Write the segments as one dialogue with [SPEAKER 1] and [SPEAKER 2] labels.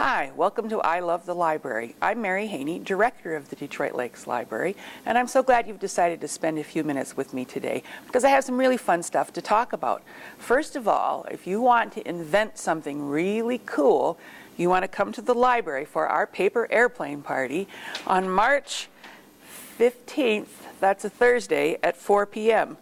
[SPEAKER 1] Hi, welcome to I Love the Library. I'm Mary Haney, Director of the Detroit Lakes Library, and I'm so glad you've decided to spend a few minutes with me today because I have some really fun stuff to talk about. First of all, if you want to invent something really cool, you want to come to the library for our paper airplane party on March 15th, that's a Thursday, at 4 p.m.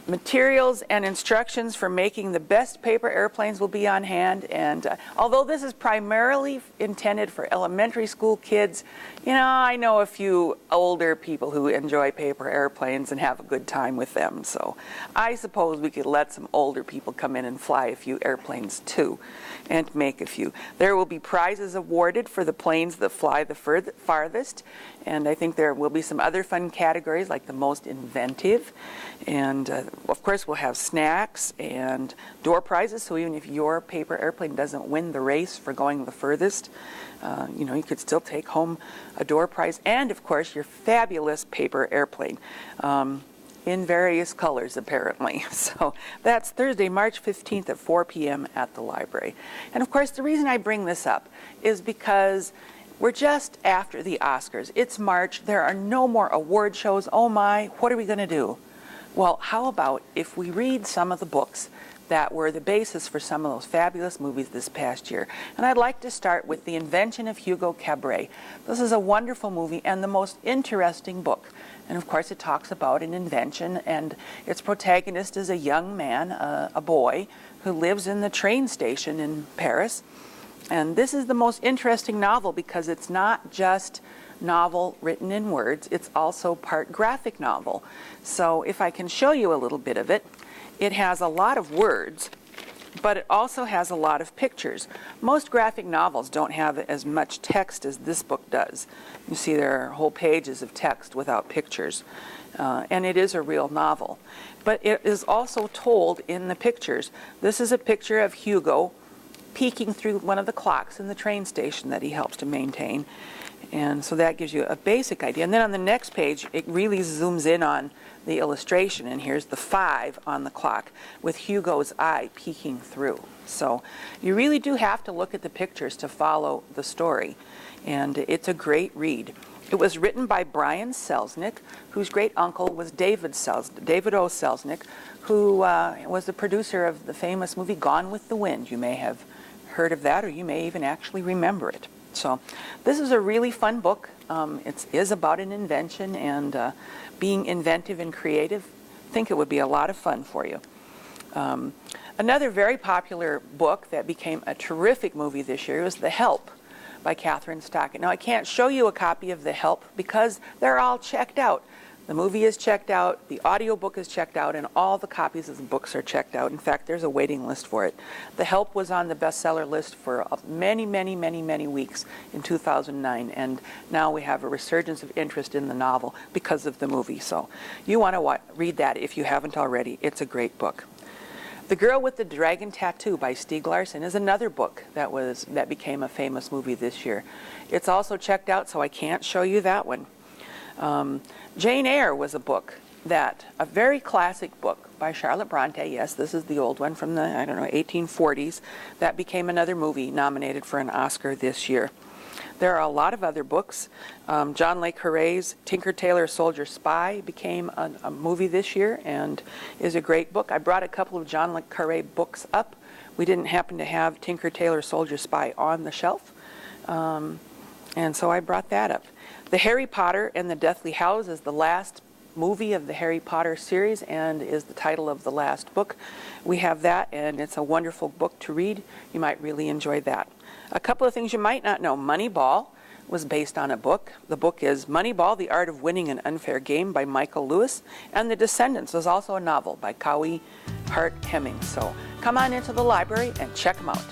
[SPEAKER 1] Materials and instructions for making the best paper airplanes will be on hand, and although this is primarily intended for elementary school kids, I know a few older people who enjoy paper airplanes and have a good time with them, so I suppose we could let some older people come in and fly a few airplanes too, and make a few. There will be prizes awarded for the planes that fly the farthest, and I think there will be some other fun categories like the most inventive, and of course we'll have snacks and door prizes, so even if your paper airplane doesn't win the race for going the furthest, you could still take home a door prize, and of course your fabulous paper airplane in various colors apparently. So that's Thursday, March 15th at 4 p.m. at the library. And of course the reason I bring this up is because we're just after the Oscars. It's March, there are no more award shows. Oh my, what are we going to do? Well, how about if we read some of the books that were the basis for some of those fabulous movies this past year. And I'd like to start with The Invention of Hugo Cabret. This is a wonderful movie and the most interesting book. And of course it talks about an invention, and its protagonist is a young man, a boy, who lives in the train station in Paris. And this is the most interesting novel because it's not just novel written in words, it's also part graphic novel. So if I can show you a little bit of it, it has a lot of words, but it also has a lot of pictures. Most graphic novels don't have as much text as this book does. You see there are whole pages of text without pictures, and it is a real novel. But it is also told in the pictures. This is a picture of Hugo peeking through one of the clocks in the train station that he helps to maintain. And so that gives you a basic idea. And then on the next page, it really zooms in on the illustration. And here's the 5 on the clock with Hugo's eye peeking through. So you really do have to look at the pictures to follow the story. And it's a great read. It was written by Brian Selznick, whose great uncle was David O. Selznick, who was the producer of the famous movie Gone with the Wind. You may have heard of that, or you may even actually remember it. So this is a really fun book. It is about an invention and being inventive and creative. I think it would be a lot of fun for you. Another very popular book that became a terrific movie this year was The Help by Catherine Stockett. Now I can't show you a copy of The Help because they're all checked out. The movie is checked out, the audiobook is checked out, and all the copies of the books are checked out. In fact, there's a waiting list for it. The Help was on the bestseller list for many, many, many, many weeks in 2009, and now we have a resurgence of interest in the novel because of the movie. So you want to read that if you haven't already. It's a great book. The Girl with the Dragon Tattoo by Stieg Larsson is another book that became a famous movie this year. It's also checked out, so I can't show you that one. Jane Eyre was a very classic book by Charlotte Bronte. Yes, this is the old one from the, 1840s. That became another movie nominated for an Oscar this year. There are a lot of other books. John Le Carré's Tinker Tailor Soldier Spy became a movie this year and is a great book. I brought a couple of John Le Carré books up. We didn't happen to have Tinker Tailor Soldier Spy on the shelf, and so I brought that up. The Harry Potter and the Deathly Hallows is the last movie of the Harry Potter series and is the title of the last book. We have that, and it's a wonderful book to read. You might really enjoy that. A couple of things you might not know. Moneyball was based on a book. The book is Moneyball, The Art of Winning an Unfair Game by Michael Lewis. And The Descendants was also a novel by Cowie Hart Hemmings. So come on into the library and check them out.